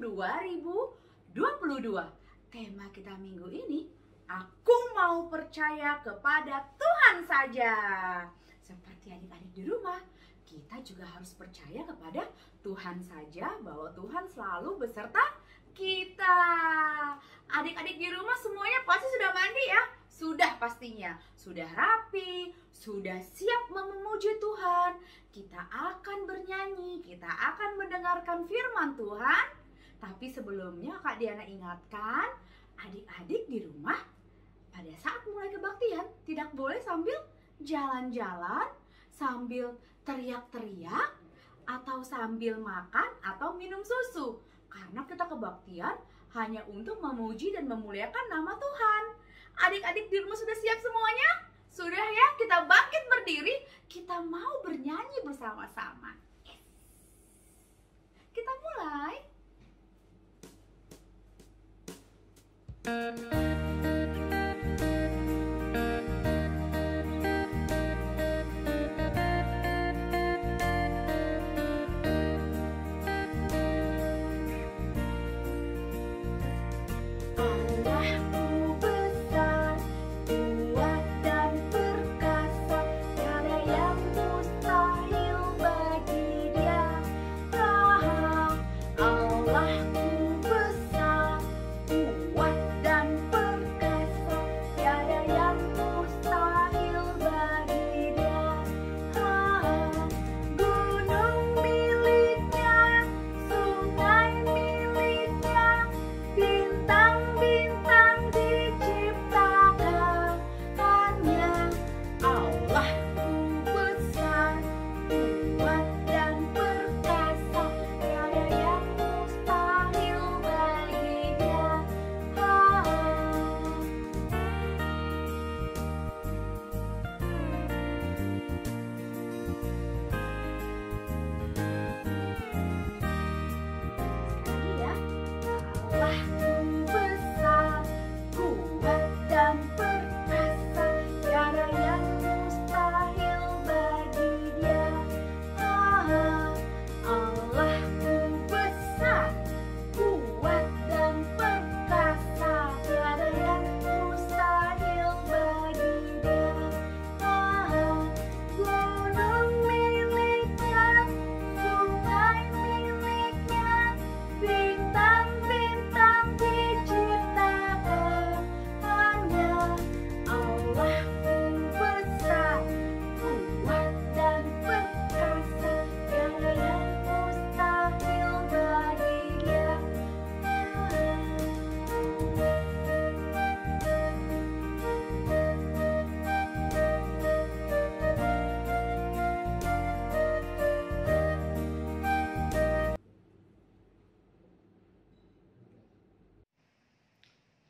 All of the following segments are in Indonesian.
2022. Tema kita minggu ini, aku mau percaya kepada Tuhan saja. Seperti adik-adik di rumah, kita juga harus percaya kepada Tuhan saja, bahwa Tuhan selalu beserta kita. Adik-adik di rumah semuanya pasti sudah mandi ya? Sudah pastinya, sudah rapi, sudah siap memuji Tuhan. Kita akan bernyanyi, kita akan mendengarkan firman Tuhan. Tapi sebelumnya Kak Diana ingatkan, adik-adik di rumah pada saat mulai kebaktian tidak boleh sambil jalan-jalan, sambil teriak-teriak, atau sambil makan atau minum susu. Karena kita kebaktian hanya untuk memuji dan memuliakan nama Tuhan. Adik-adik di rumah sudah siap semuanya? Sudah ya, kita bangkit berdiri, kita mau bernyanyi bersama-sama. Yes. Kita mulai.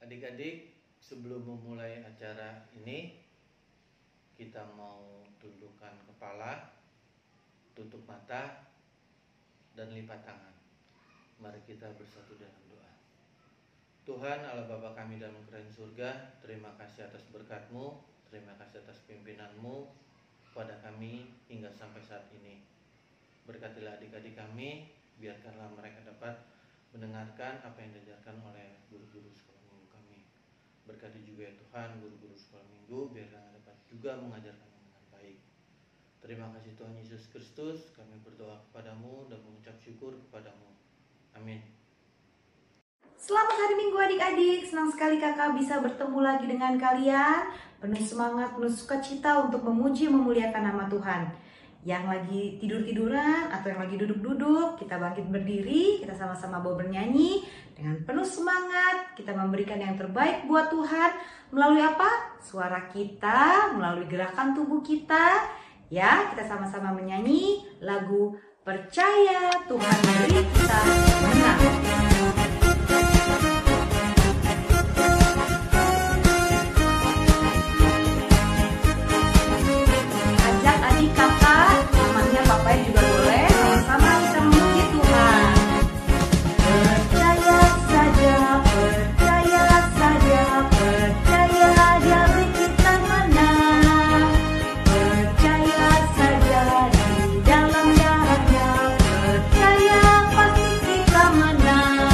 Adik-adik, sebelum memulai acara ini, kita mau tundukkan kepala, tutup mata, dan lipat tangan. Mari kita bersatu dalam doa. Tuhan Allah Bapa kami dalam kerajaan surga, terima kasih atas berkat-Mu, terima kasih atas pimpinan-Mu pada kami hingga sampai saat ini. Berkatilah adik-adik kami, biarkanlah mereka dapat mendengarkan apa yang diajarkan oleh guru-guru sekolah. Berkati juga ya Tuhan guru-guru sekolah minggu, biarlah dapat juga mengajarkan dengan baik. Terima kasih Tuhan Yesus Kristus, kami berdoa kepadamu dan mengucap syukur kepadamu. Amin. Selamat hari Minggu adik-adik, senang sekali kakak bisa bertemu lagi dengan kalian. Penuh semangat, penuh sukacita untuk memuji memuliakan nama Tuhan. Yang lagi tidur-tiduran atau yang lagi duduk-duduk, kita bangkit berdiri, kita sama-sama mau bernyanyi dengan penuh semangat. Kita memberikan yang terbaik buat Tuhan melalui apa? Suara kita, melalui gerakan tubuh kita. Ya, kita sama-sama menyanyi lagu Percaya Tuhan Beri Kita Menang. Papa juga boleh sama-sama bisa memuji Tuhan. Percaya saja, percaya saja, percaya Dia beri kita menang. Percaya saja di dalam darahnya, percaya pasti kita menang.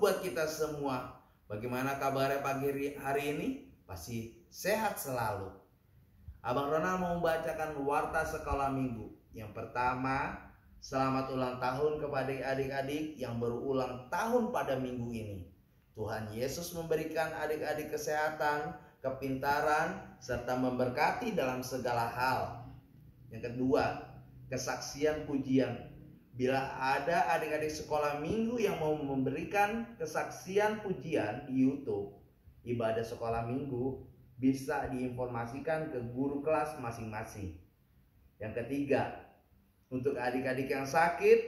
buat kita semua. Bagaimana kabarnya pagi hari ini? Pasti sehat selalu. Abang Ronald mau membacakan warta sekolah minggu. Yang pertama, selamat ulang tahun kepada adik-adik yang berulang tahun pada minggu ini. Tuhan Yesus memberikan adik-adik kesehatan, kepintaran, serta memberkati dalam segala hal. Yang kedua, kesaksian pujian. Bila ada adik-adik sekolah minggu yang mau memberikan kesaksian pujian di YouTube ibadah sekolah minggu, bisa diinformasikan ke guru kelas masing-masing. Yang ketiga, untuk adik-adik yang sakit,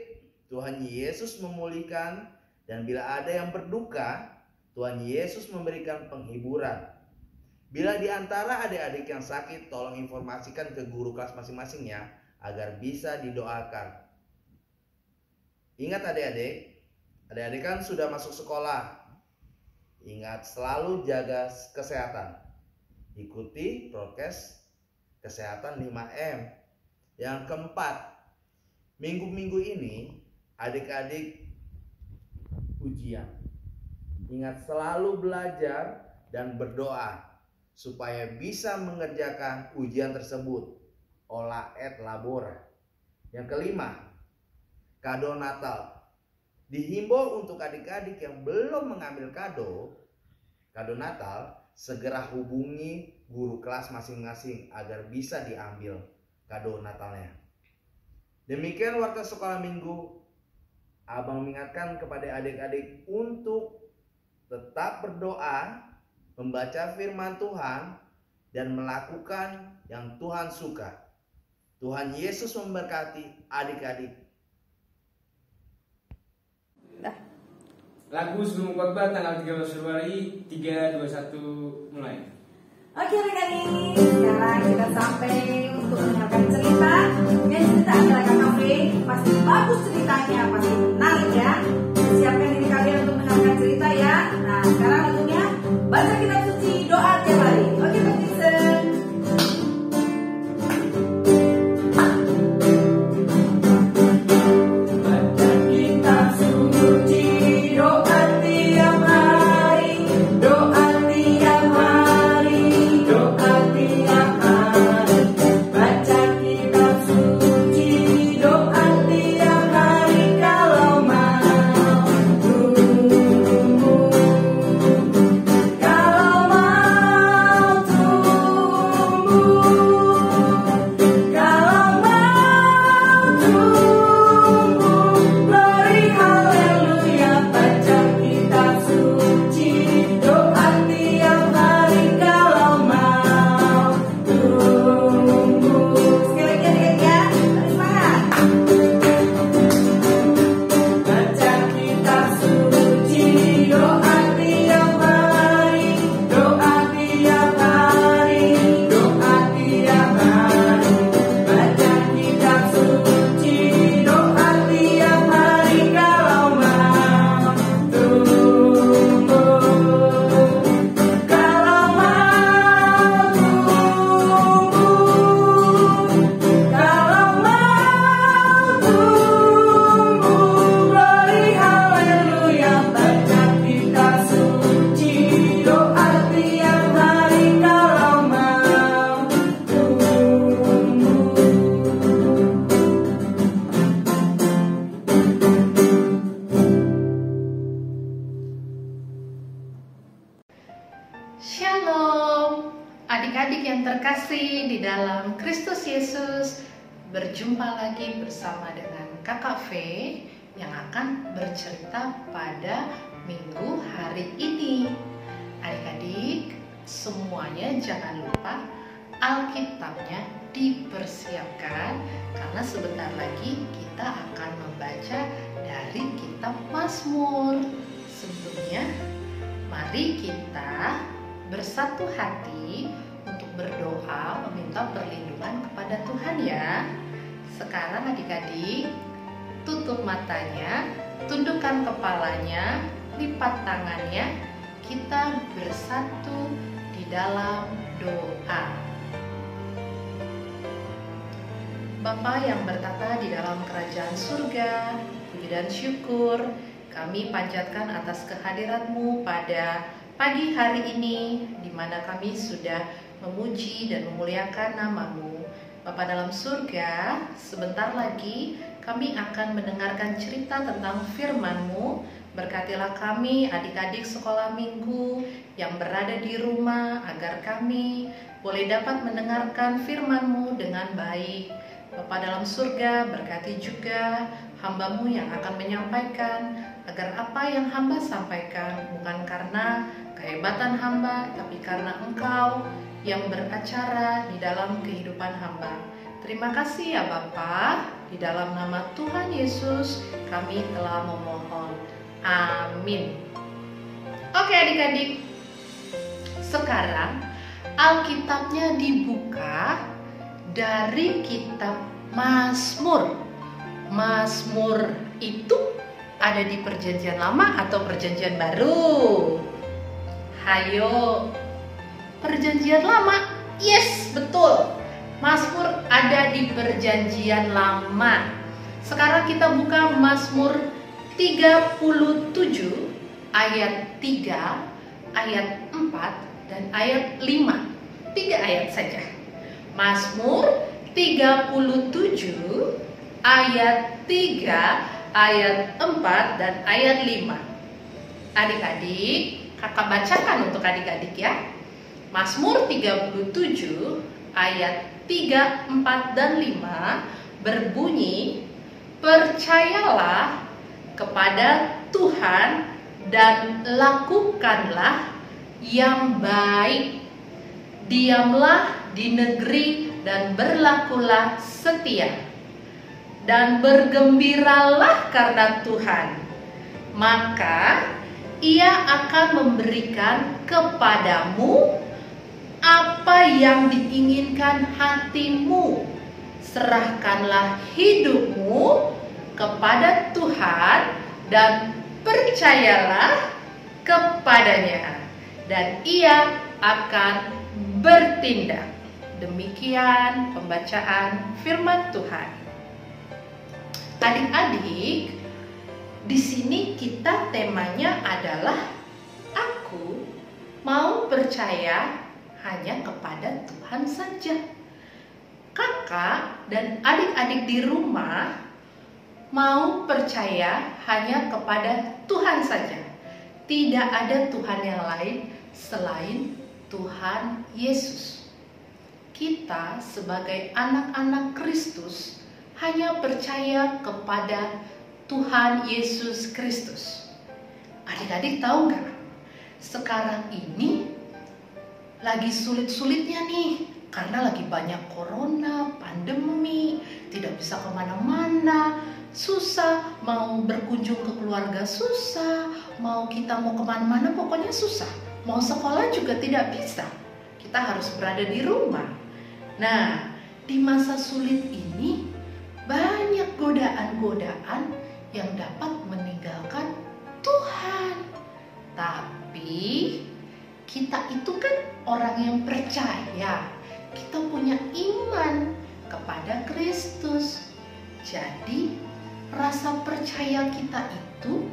Tuhan Yesus memulihkan, dan bila ada yang berduka, Tuhan Yesus memberikan penghiburan. Bila di antara adik-adik yang sakit, tolong informasikan ke guru kelas masing-masing ya, agar bisa didoakan. Ingat adik-adik kan sudah masuk sekolah. Ingat selalu jaga kesehatan. Ikuti prokes kesehatan 5M. Yang keempat, minggu-minggu ini adik-adik ujian. Ingat selalu belajar dan berdoa supaya bisa mengerjakan ujian tersebut. Olah et labora. Yang kelima, kado Natal. Dihimbau untuk adik-adik yang belum mengambil kado Natal, segera hubungi guru kelas masing-masing agar bisa diambil kado Natalnya. Demikian warta sekolah minggu. Abang mengingatkan kepada adik-adik untuk tetap berdoa, membaca firman Tuhan, dan melakukan yang Tuhan suka. Tuhan Yesus memberkati adik-adik. Lagu sebelum khotbah tanggal 13 Februari 321 mulai. Oke adik-adik, sekarang kita sampai untuk mendengarkan cerita. Yang cerita adalah Kakak Fe. Pasti bagus ceritanya, pasti menarik ya. Siapkan diri kalian untuk mendengarkan cerita ya. Nah sekarang lagunya baca kitab suci, doa tiap hari. Oke teman-teman. Shalom, adik-adik yang terkasih di dalam Kristus Yesus. Berjumpa lagi bersama dengan Kakak V yang akan bercerita pada minggu hari ini. Adik-adik semuanya jangan lupa Alkitabnya dipersiapkan, karena sebentar lagi kita akan membaca dari kitab Mazmur. Sebelumnya mari kita bersatu hati untuk berdoa meminta perlindungan kepada Tuhan ya. Sekarang adik-adik tutup matanya, tundukkan kepalanya, lipat tangannya, kita bersatu di dalam doa. Bapa yang bertata di dalam kerajaan surga, puji dan syukur Kami panjatkan atas kehadirat-Mu pada pagi hari ini, di mana kami sudah memuji dan memuliakan nama-Mu. Bapa dalam surga, sebentar lagi kami akan mendengarkan cerita tentang firman-Mu. Berkatilah kami, adik-adik sekolah minggu yang berada di rumah, agar kami boleh dapat mendengarkan firman-Mu dengan baik. Bapa dalam surga, berkati juga hamba-Mu yang akan menyampaikan, agar apa yang hamba sampaikan bukan karena kehebatan hamba, tapi karena Engkau yang beracara di dalam kehidupan hamba. Terima kasih ya Bapa, di dalam nama Tuhan Yesus kami telah memohon. Amin. Oke adik-adik, sekarang Alkitabnya dibuka dari kitab Mazmur. Mazmur itu ada di Perjanjian Lama atau Perjanjian Baru? Hayo, Perjanjian Lama. Yes, betul. Mazmur ada di Perjanjian Lama. Sekarang kita buka Mazmur 37 ayat 3, ayat 4 dan ayat 5. 3 ayat saja. Mazmur 37 ayat 3, ayat 4 dan ayat 5. Adik-adik, kakak bacakan untuk adik-adik ya. Mazmur 37 ayat 3, 4 dan 5 berbunyi, percayalah kepada Tuhan dan lakukanlah yang baik. Diamlah di negeri dan berlakulah setia. Dan bergembiralah karena Tuhan, maka Ia akan memberikan kepadamu apa yang diinginkan hatimu. Serahkanlah hidupmu kepada Tuhan dan percayalah kepadanya, dan Ia akan bertindak. Demikian pembacaan firman Tuhan. Adik-adik, di sini kita temanya adalah aku mau percaya hanya kepada Tuhan saja. Kakak dan adik-adik di rumah mau percaya hanya kepada Tuhan saja. Tidak ada Tuhan yang lain selain Tuhan Yesus. Kita sebagai anak-anak Kristus hanya percaya kepada Tuhan Yesus Kristus. Adik-adik tahu nggak? Sekarang ini lagi sulit-sulitnya nih, karena lagi banyak corona, pandemi, tidak bisa kemana-mana, susah, mau berkunjung ke keluarga susah, mau kemana-mana pokoknya susah, mau sekolah juga tidak bisa, kita harus berada di rumah. Nah, di masa sulit ini banyak godaan-godaan yang dapat meninggalkan Tuhan. Tapi kita itu kan orang yang percaya, kita punya iman kepada Kristus. Jadi rasa percaya kita itu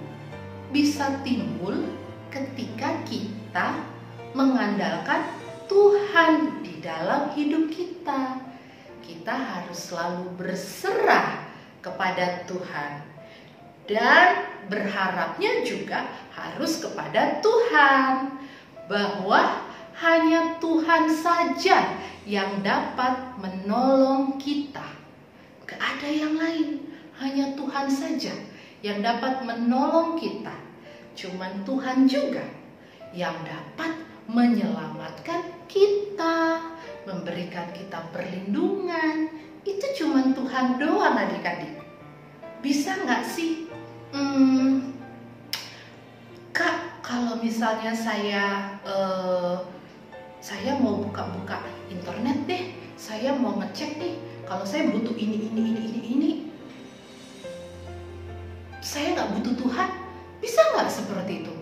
bisa timbul ketika kita mengandalkan Tuhan di dalam hidup kita. Kita harus selalu berserah kepada Tuhan, dan berharapnya juga harus kepada Tuhan, bahwa hanya Tuhan saja yang dapat menolong kita. Gak ada yang lain, hanya Tuhan saja yang dapat menolong kita. Cuman Tuhan juga yang dapat menyelamatkan kita, memberikan kita perlindungan. Itu cuman Tuhan doang adik-adik. Bisa nggak sih? Kak, kalau misalnya saya mau buka-buka internet deh, saya mau ngecek nih, kalau saya butuh ini, saya nggak butuh Tuhan, bisa nggak seperti itu?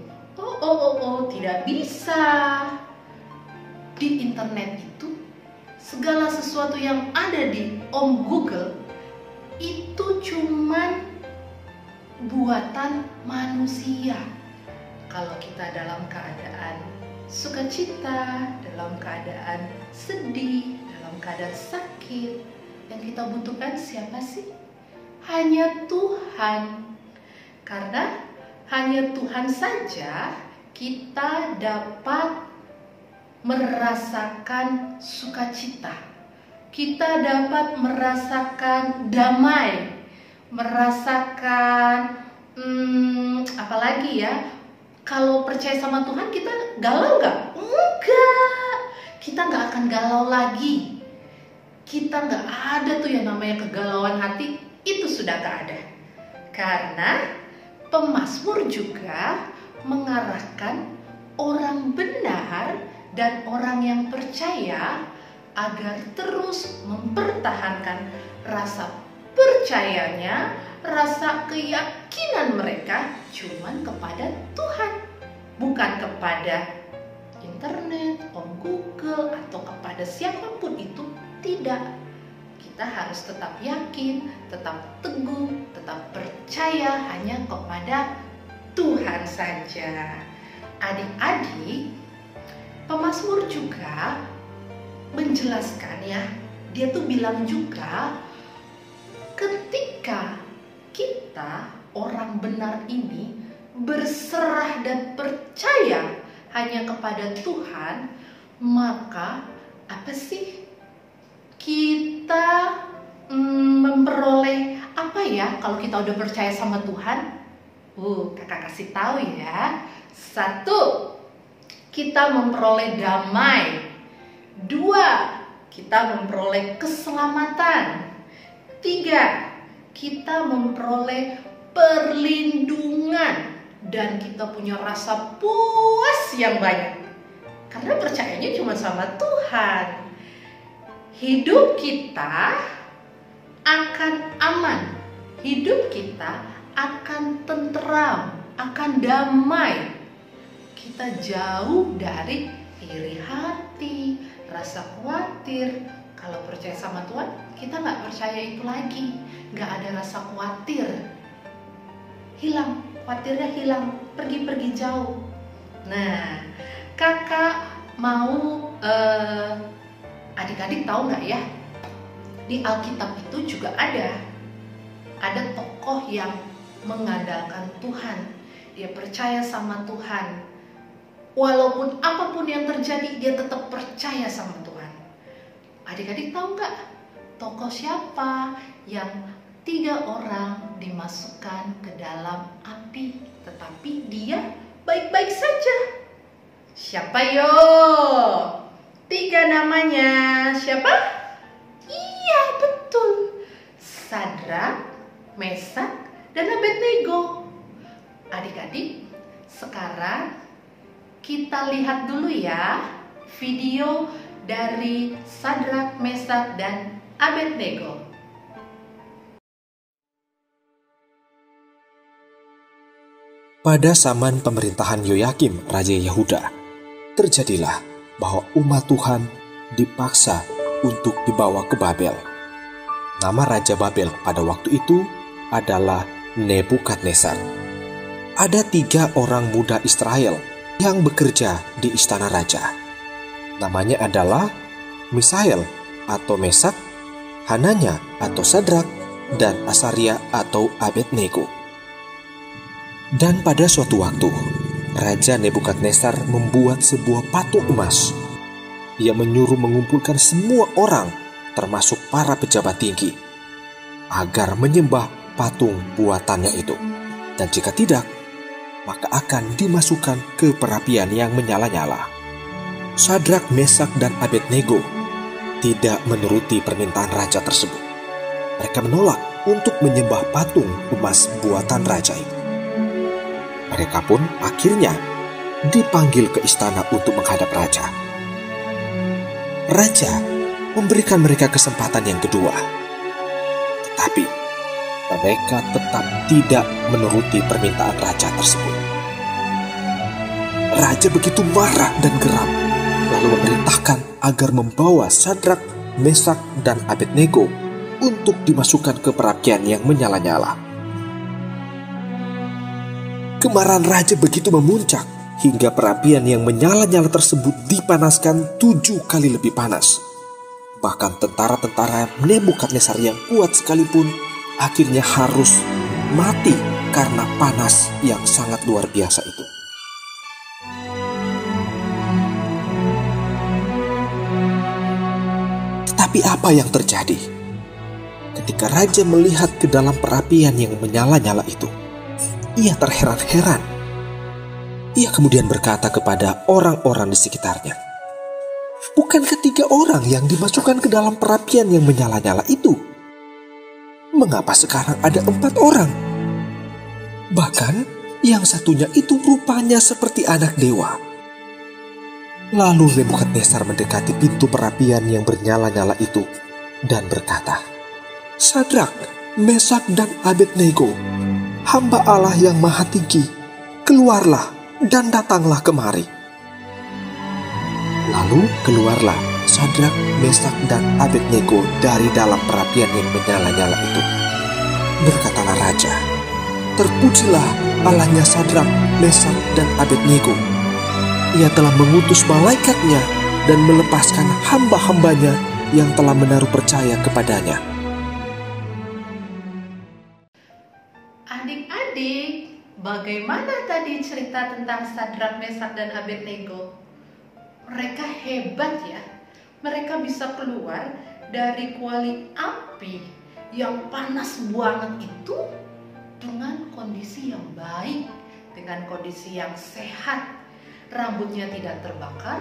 Oh, tidak bisa. Di internet itu segala sesuatu yang ada di Om Google itu cuman buatan manusia. Kalau kita dalam keadaan sukacita, dalam keadaan sedih, dalam keadaan sakit, yang kita butuhkan siapa sih? Hanya Tuhan. Karena hanya Tuhan saja kita dapat merasakan sukacita. Kita dapat merasakan damai, merasakan apalagi ya. Kalau percaya sama Tuhan kita galau nggak? Enggak. Kita nggak akan galau lagi. Kita nggak ada tuh yang namanya kegalauan hati. Itu sudah nggak ada. Karena pemazmur juga mengarahkan orang benar dan orang yang percaya agar terus mempertahankan rasa percayanya, rasa keyakinan mereka cuman kepada Tuhan, bukan kepada internet, Google, atau kepada siapapun itu. Tidak. Kita harus tetap yakin, tetap teguh, tetap percaya hanya kepada Tuhan saja. Adik-adik, pemazmur juga menjelaskan ya, dia tuh bilang juga ketika kita orang benar ini berserah dan percaya hanya kepada Tuhan, maka apa sih kita memperoleh apa ya kalau kita udah percaya sama Tuhan? Kakak kasih tahu ya. 1, kita memperoleh damai. 2, kita memperoleh keselamatan. 3, kita memperoleh perlindungan. Dan kita punya rasa puas yang banyak. Karena percayanya cuma sama Tuhan. Hidup kita akan aman. Hidup kita akan tentram, akan damai. Kita jauh dari iri hati, rasa khawatir. Kalau percaya sama Tuhan, kita nggak percaya itu lagi. Nggak ada rasa khawatir. Hilang, khawatirnya hilang, pergi-pergi jauh. Nah, kakak mau adik-adik tahu nggak ya? Di Alkitab itu juga ada tokoh yang mengandalkan Tuhan. Dia percaya sama Tuhan. Walaupun apapun yang terjadi, dia tetap percaya sama Tuhan. Adik-adik tahu nggak tokoh siapa yang 3 orang dimasukkan ke dalam api, tetapi dia baik-baik saja? Siapa yo? 3 namanya. Siapa? Iya, betul. Sadrak, Mesak, dan Abednego. Adik-adik, sekarang kita lihat dulu ya video dari Sadrak, Mesak, dan Abednego. Pada zaman pemerintahan Yoyakim, Raja Yehuda, terjadilah bahwa umat Tuhan dipaksa untuk dibawa ke Babel. Nama Raja Babel pada waktu itu adalah Nebukadnezar. Ada 3 orang muda Israel yang bekerja di istana raja. Namanya adalah Misael atau Mesak, Hananya atau Sadrak, dan Asaria atau Abednego. Dan pada suatu waktu, Raja Nebukadnezar membuat sebuah patung emas. Ia menyuruh mengumpulkan semua orang, termasuk para pejabat tinggi, agar menyembah patung buatannya itu. Dan jika tidak, maka akan dimasukkan ke perapian yang menyala-nyala. Sadrak, Mesak, dan Abednego tidak menuruti permintaan raja tersebut. Mereka menolak untuk menyembah patung emas buatan raja itu. Mereka pun akhirnya dipanggil ke istana untuk menghadap raja. Raja memberikan mereka kesempatan yang kedua. Tetapi mereka tetap tidak menuruti permintaan raja tersebut. Raja begitu marah dan geram, lalu memerintahkan agar membawa Sadrak, Mesak, dan Abednego untuk dimasukkan ke perapian yang menyala-nyala. Kemarahan raja begitu memuncak hingga perapian yang menyala-nyala tersebut dipanaskan 7 kali lebih panas. Bahkan tentara-tentara Nebukadnezar yang kuat sekalipun akhirnya harus mati karena panas yang sangat luar biasa itu. Tetapi apa yang terjadi? Ketika raja melihat ke dalam perapian yang menyala-nyala itu, ia terheran-heran. Ia kemudian berkata kepada orang-orang di sekitarnya, "Bukankah 3 orang yang dimasukkan ke dalam perapian yang menyala-nyala itu? Mengapa sekarang ada 4 orang? Bahkan yang satunya itu rupanya seperti anak dewa." Lalu Nebukadnezar mendekati pintu perapian yang bernyala-nyala itu dan berkata, "Sadrak, Mesak dan Abednego, hamba Allah yang Maha Tinggi, keluarlah dan datanglah kemari." Lalu keluarlah Sadrak, Mesak dan Abednego dari dalam perapian yang menyala-nyala itu. Berkatalah raja, "Terpujilah Allahnya Sadrak, Mesak dan Abednego. Ia telah mengutus malaikatnya dan melepaskan hamba-hambanya yang telah menaruh percaya kepadanya." Adik-adik, bagaimana tadi cerita tentang Sadrak, Mesak, dan Abednego? Mereka hebat ya. Mereka bisa keluar dari kuali api yang panas banget itu dengan kondisi yang baik, dengan kondisi yang sehat. Rambutnya tidak terbakar,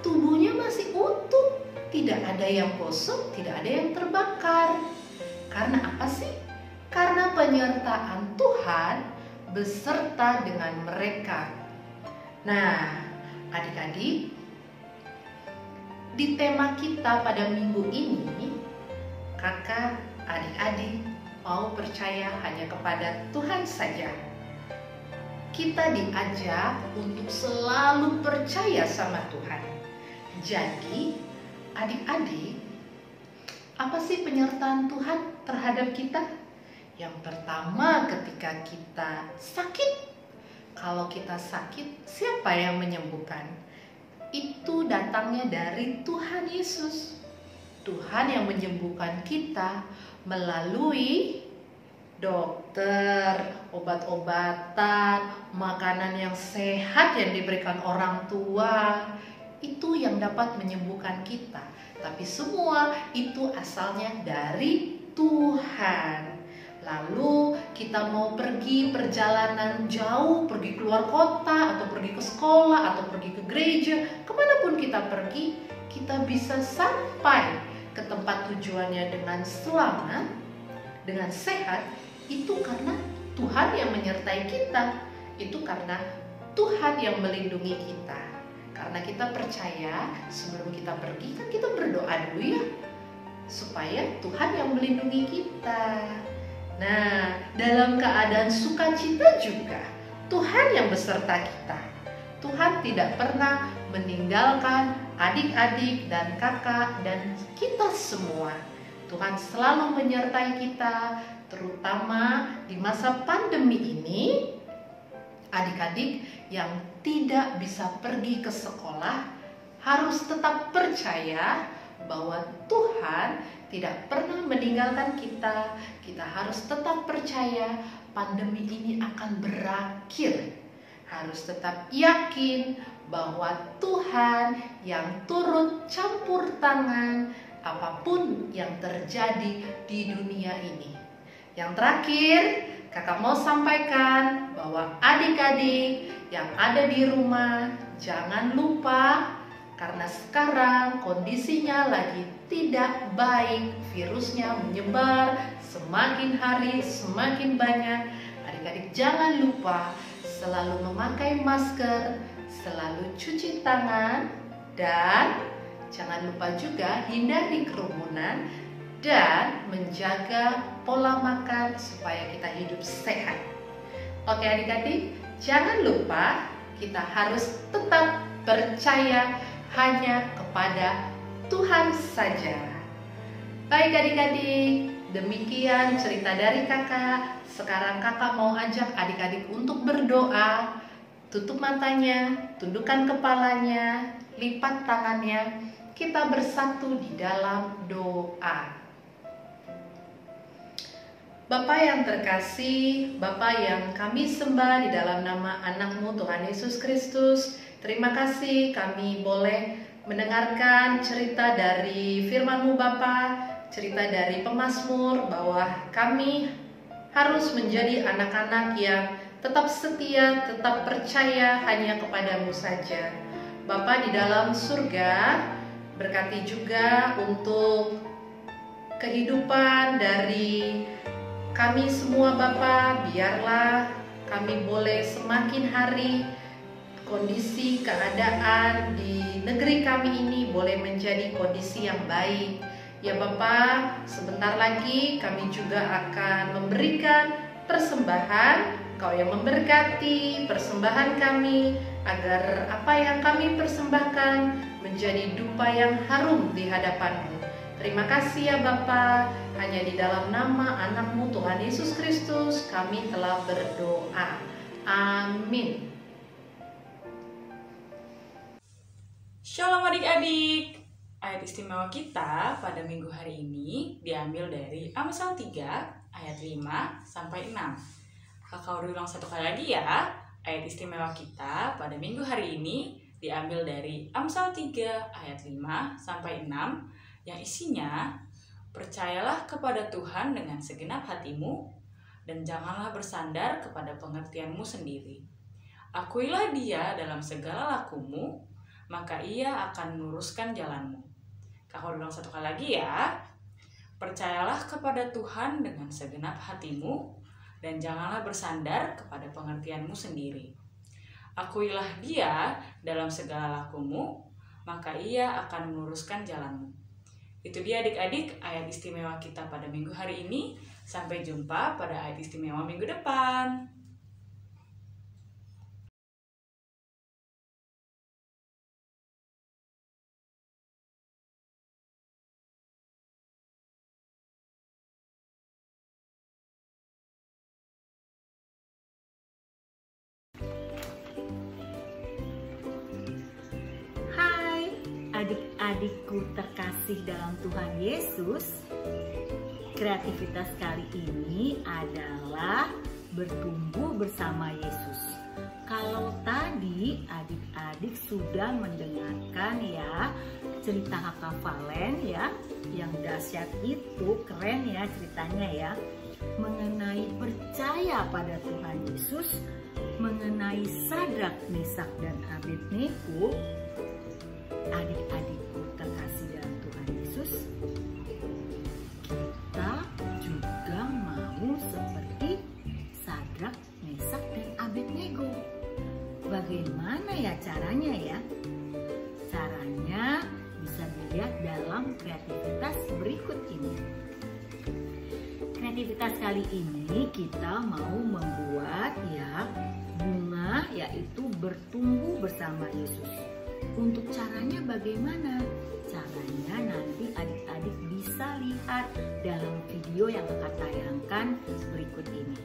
tubuhnya masih utuh, tidak ada yang gosong, tidak ada yang terbakar. Karena apa sih? Karena penyertaan Tuhan beserta dengan mereka. Nah, adik-adik, di tema kita pada minggu ini, kakak, adik-adik mau percaya hanya kepada Tuhan saja. Kita diajak untuk selalu percaya sama Tuhan. Jadi, adik-adik, apa sih penyertaan Tuhan terhadap kita? Yang pertama, ketika kita sakit. Kalau kita sakit, siapa yang menyembuhkan? Itu datangnya dari Tuhan Yesus. Tuhan yang menyembuhkan kita melalui dokter, obat-obatan, makanan yang sehat yang diberikan orang tua. Itu yang dapat menyembuhkan kita. Tapi semua itu asalnya dari Tuhan. Lalu kita mau pergi perjalanan jauh, pergi keluar kota, atau pergi ke sekolah, atau pergi ke gereja, kemanapun kita pergi, kita bisa sampai ke tempat tujuannya dengan selamat, dengan sehat. Itu karena Tuhan yang menyertai kita. Itu karena Tuhan yang melindungi kita. Karena kita percaya sebelum kita pergi, kan kita berdoa dulu ya, supaya Tuhan yang melindungi kita. Nah, dalam keadaan sukacita juga, Tuhan yang beserta kita. Tuhan tidak pernah meninggalkan adik-adik dan kakak dan kita semua. Tuhan selalu menyertai kita, terutama di masa pandemi ini. Adik-adik yang tidak bisa pergi ke sekolah harus tetap percaya bahwa Tuhan tidak pernah meninggalkan kita. Kita harus tetap percaya pandemi ini akan berakhir. Harus tetap yakin bahwa Tuhan yang turut campur tangan apapun yang terjadi di dunia ini. Yang terakhir, kakak mau sampaikan bahwa adik-adik yang ada di rumah, jangan lupa, karena sekarang kondisinya lagi tidak baik, virusnya menyebar semakin hari semakin banyak. Adik-adik jangan lupa selalu memakai masker, selalu cuci tangan, dan jangan lupa juga hindari kerumunan dan menjaga pola makan supaya kita hidup sehat. Oke adik-adik, jangan lupa kita harus tetap percaya hanya kepada Tuhan saja. Baik adik-adik, Demikian cerita dari kakak. Sekarang kakak mau ajak adik-adik untuk berdoa. Tutup matanya, tundukkan kepalanya, lipat tangannya. Kita bersatu di dalam doa. Bapa yang terkasih, Bapa yang kami sembah di dalam nama anak-Mu Tuhan Yesus Kristus, terima kasih kami boleh mendengarkan cerita dari firman-Mu Bapa, cerita dari pemazmur bahwa kami harus menjadi anak-anak yang tetap setia, tetap percaya hanya kepada-Mu saja. Bapa di dalam surga, berkati juga untuk kehidupan dari kami semua Bapa, biarlah kami boleh semakin hari kondisi keadaan di negeri kami ini boleh menjadi kondisi yang baik. Ya Bapa, sebentar lagi kami juga akan memberikan persembahan. Kau yang memberkati persembahan kami, agar apa yang kami persembahkan menjadi dupa yang harum di hadapan-Mu. Terima kasih ya Bapa, hanya di dalam nama anak-Mu Tuhan Yesus Kristus kami telah berdoa. Amin. Shalom adik-adik. Ayat istimewa kita pada minggu hari ini diambil dari Amsal 3 ayat 5 sampai 6. Kakak ulang satu kali lagi ya. Ayat istimewa kita pada minggu hari ini diambil dari Amsal 3 ayat 5 sampai 6 yang isinya, percayalah kepada Tuhan dengan segenap hatimu dan janganlah bersandar kepada pengertianmu sendiri. Akuilah Dia dalam segala lakumu, maka Ia akan meluruskan jalanmu. Kakak ulang satu kali lagi ya. Percayalah kepada Tuhan dengan segenap hatimu dan janganlah bersandar kepada pengertianmu sendiri. Akuilah Dia dalam segala lakumu, maka Ia akan meluruskan jalanmu. Itu dia adik-adik ayat istimewa kita pada minggu hari ini. Sampai jumpa pada ayat istimewa minggu depan. Adik-adikku terkasih dalam Tuhan Yesus, kreativitas kali ini adalah bertumbuh bersama Yesus. Kalau tadi adik-adik sudah mendengarkan ya cerita Kakak Valen ya, yang dahsyat itu, keren ya ceritanya ya, mengenai percaya pada Tuhan Yesus, mengenai Sadrak, Mesak dan Abednego. Adik-adikku terkasih dalam Tuhan Yesus, kita juga mau seperti Sadrak, Mesak dan Abednego. Bagaimana ya caranya ya? Caranya bisa dilihat dalam kreativitas berikut ini. Kreativitas kali ini kita mau membuat ya bunga, yaitu bertumbuh bersama Yesus. Untuk caranya bagaimana? Caranya nanti adik-adik bisa lihat dalam video yang Kakak tayangkan berikut ini.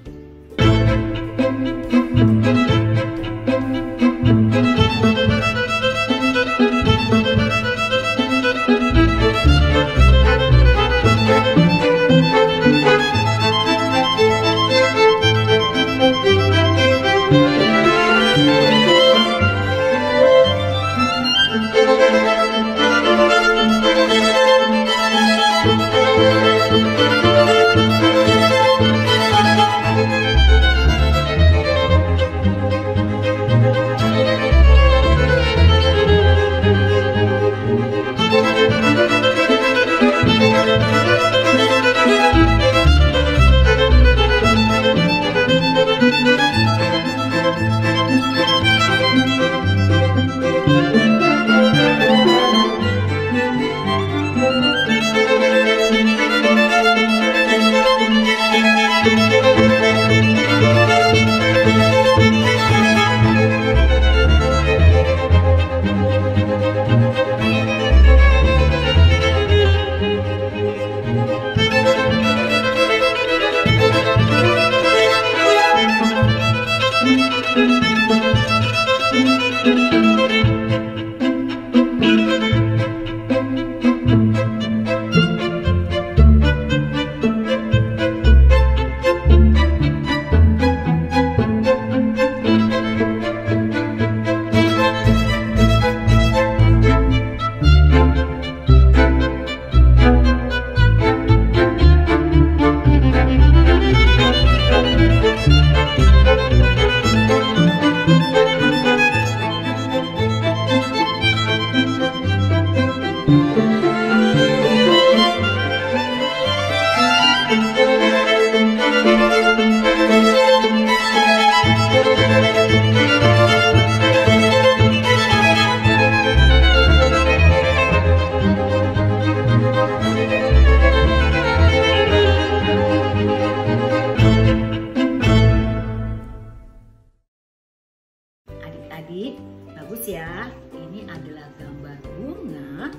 Bagus ya. Ini adalah gambar bunga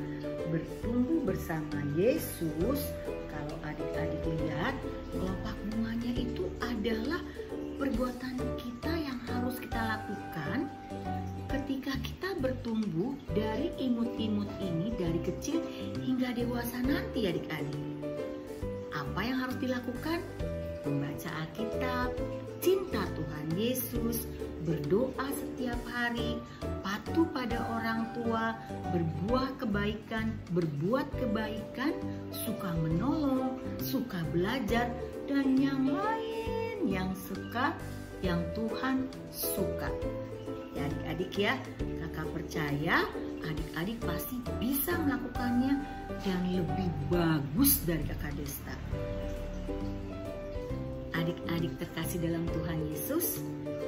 bertumbuh bersama Yesus. Kalau adik-adik lihat, kelopak bunganya itu adalah perbuatan kita yang harus kita lakukan ketika kita bertumbuh dari imut-imut ini, dari kecil hingga dewasa nanti adik-adik. Apa yang harus dilakukan? Membaca Alkitab, cinta Tuhan Yesus, berdoa setiap hari, patuh pada orang tua, berbuat kebaikan, suka menolong, suka belajar, dan yang lain yang Tuhan suka. Ya adik-adik ya, kakak percaya adik-adik pasti bisa melakukannya dan lebih bagus dari kakak Desta. Adik-adik terkasih dalam Tuhan Yesus,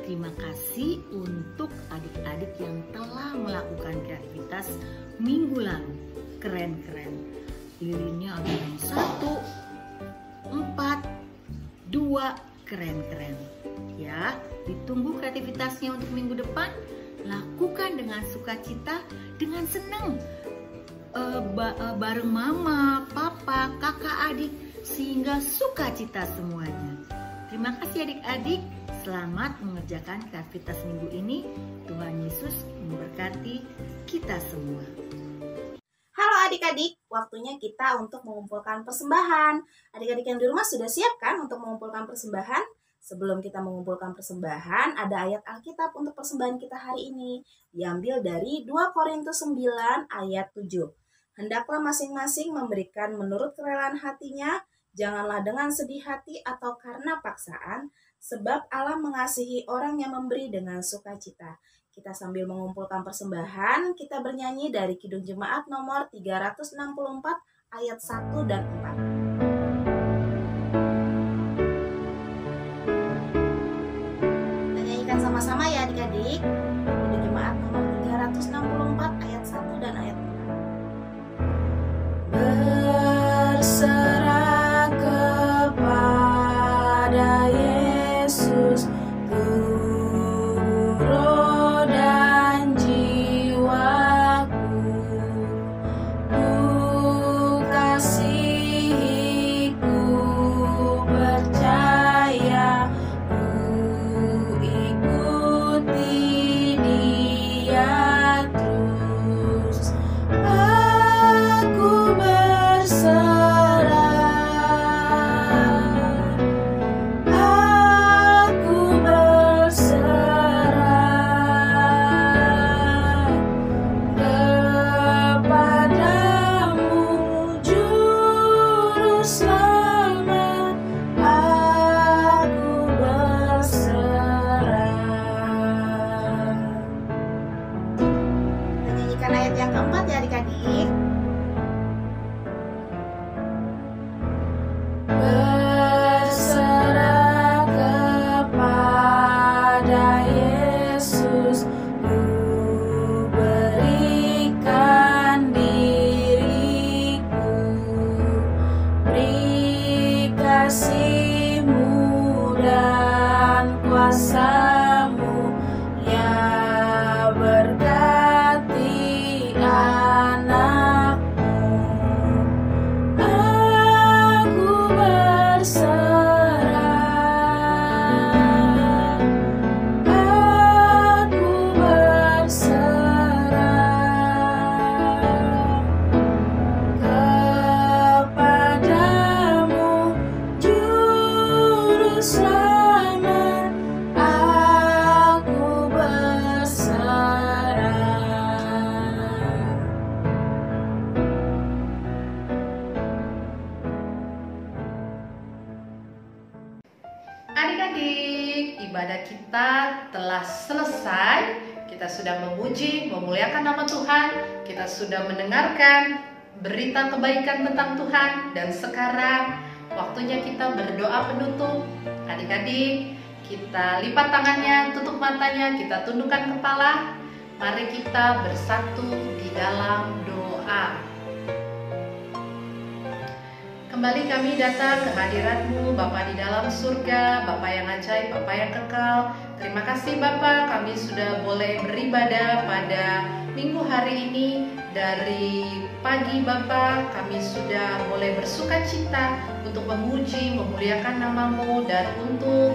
terima kasih untuk adik-adik yang telah melakukan kreativitas minggu lalu. Keren-keren. Lilinnya ada yang 1, 4, 2, keren-keren. Ya, ditunggu kreativitasnya untuk minggu depan. Lakukan dengan sukacita, dengan senang, bareng mama, papa, kakak, adik, sehingga sukacita semuanya. Terima kasih adik-adik. Selamat mengerjakan kreativitas minggu ini. Tuhan Yesus memberkati kita semua. Halo adik-adik, waktunya kita untuk mengumpulkan persembahan. Adik-adik yang di rumah sudah siap kan untuk mengumpulkan persembahan? Sebelum kita mengumpulkan persembahan, ada ayat Alkitab untuk persembahan kita hari ini. Diambil dari 2 Korintus 9 ayat 7. Hendaklah masing-masing memberikan menurut kerelaan hatinya, janganlah dengan sedih hati atau karena paksaan, sebab Allah mengasihi orang yang memberi dengan sukacita. Kita sambil mengumpulkan persembahan, kita bernyanyi dari Kidung Jemaat nomor 364 ayat 1 dan 4. Sama-sama ya adik-adik. Kidung Jemaat nomor 364 ayat 1 dan ayat 4. Berserah kepada Yesus tubuh, roh dan jiwaku, ku kasihi, ku percaya, ayat yang keempat ya adik-adik. Berserah kepada Yesus, ku berikan diriku, beri kasih-Mu dan kuasa-Mu, ya berkati anakmu. Aku berserah, aku berserah kepadamu, Juru Selamat. Aku berserah. Adik-adik, ibadah kita telah selesai. Kita sudah memuji, memuliakan nama Tuhan. Kita sudah mendengarkan berita kebaikan tentang Tuhan. Dan sekarang waktunya kita berdoa penutup. Adik-adik, kita lipat tangannya, tutup matanya, kita tundukkan kepala. Mari kita bersatu di dalam doa. Kembali kami datang ke hadirat-Mu, Bapa di dalam surga, Bapa yang ajaib, Bapa yang kekal. Terima kasih Bapa, kami sudah boleh beribadah pada minggu hari ini. Dari pagi Bapa, kami sudah boleh bersuka cita untuk memuji, memuliakan nama-Mu, dan untuk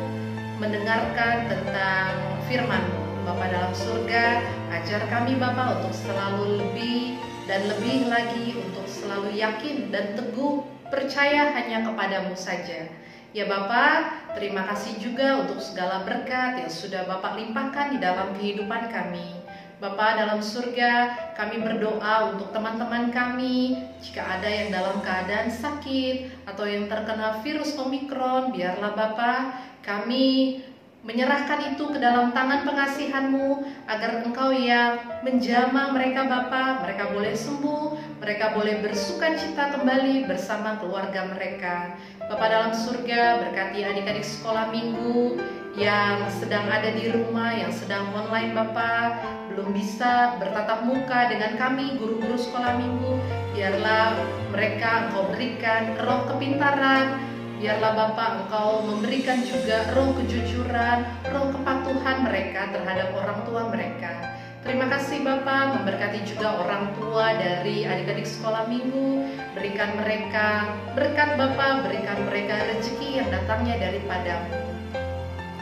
mendengarkan tentang firman-Mu. Bapa dalam surga, ajar kami Bapa untuk selalu lebih dan lebih lagi, untuk selalu yakin dan teguh percaya hanya kepadamu saja. Ya Bapa, terima kasih juga untuk segala berkat yang sudah Bapak limpahkan di dalam kehidupan kami. Bapa dalam surga, kami berdoa untuk teman-teman kami, jika ada yang dalam keadaan sakit atau yang terkena virus Omikron, biarlah Bapa, kami menyerahkan itu ke dalam tangan pengasihan-Mu, agar Engkau yang menjamah mereka Bapa, mereka boleh sembuh, mereka boleh bersuka cita kembali bersama keluarga mereka. Bapa dalam surga, berkati adik-adik sekolah minggu yang sedang ada di rumah, yang sedang online Bapa, belum bisa bertatap muka dengan kami guru-guru sekolah minggu. Biarlah mereka Engkau berikan roh kepintaran. Biarlah Bapak Engkau memberikan juga roh kejujuran, roh kepatuhan mereka terhadap orang tua mereka. Terima kasih Bapak, memberkati juga orang tua dari adik-adik sekolah minggu. Berikan mereka berkat Bapak, berikan mereka rezeki yang datangnya daripada-Mu.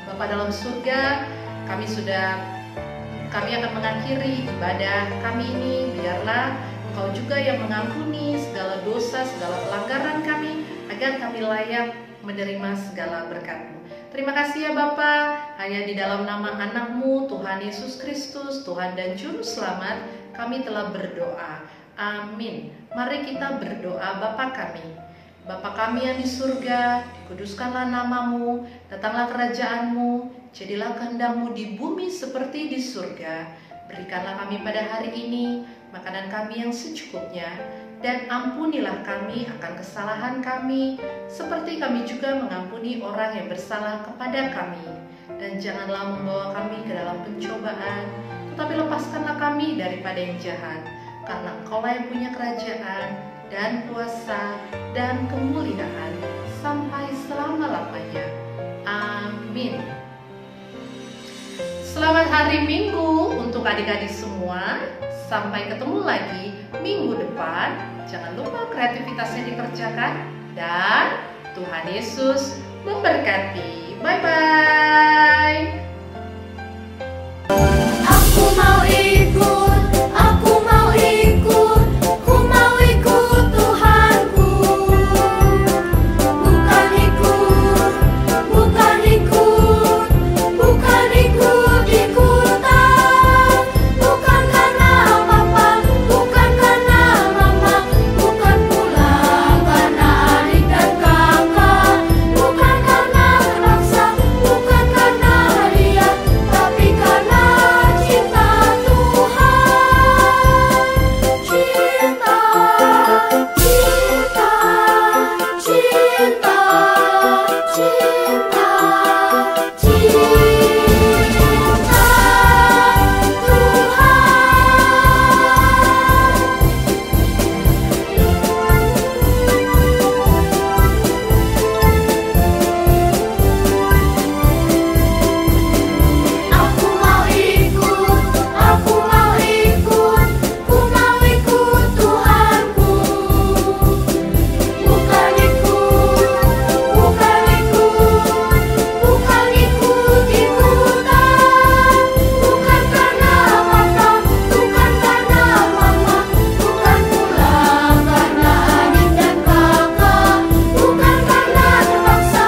Bapak dalam surga, kami akan mengakhiri ibadah kami ini. Biarlah Engkau juga yang mengampuni segala dosa, segala pelanggaran kami, agar kami layak menerima segala berkat-Mu. Terima kasih ya Bapa, hanya di dalam nama anak-Mu, Tuhan Yesus Kristus, Tuhan dan Juru Selamat, kami telah berdoa. Amin. Mari kita berdoa. Bapa kami, Bapa kami yang di surga, dikuduskanlah nama-Mu, datanglah kerajaan-Mu, jadilah kehendak-Mu di bumi seperti di surga. Berikanlah kami pada hari ini makanan kami yang secukupnya, dan ampunilah kami akan kesalahan kami, seperti kami juga mengampuni orang yang bersalah kepada kami. Dan janganlah membawa kami ke dalam pencobaan, tetapi lepaskanlah kami daripada yang jahat, karena Engkau-lah yang punya kerajaan, dan kuasa, dan kemuliaan, sampai selama-lamanya. Amin. Selamat hari Minggu untuk adik-adik semua. Sampai ketemu lagi minggu depan. Jangan lupa kreativitasnya dikerjakan. Dan Tuhan Yesus memberkati. Bye-bye.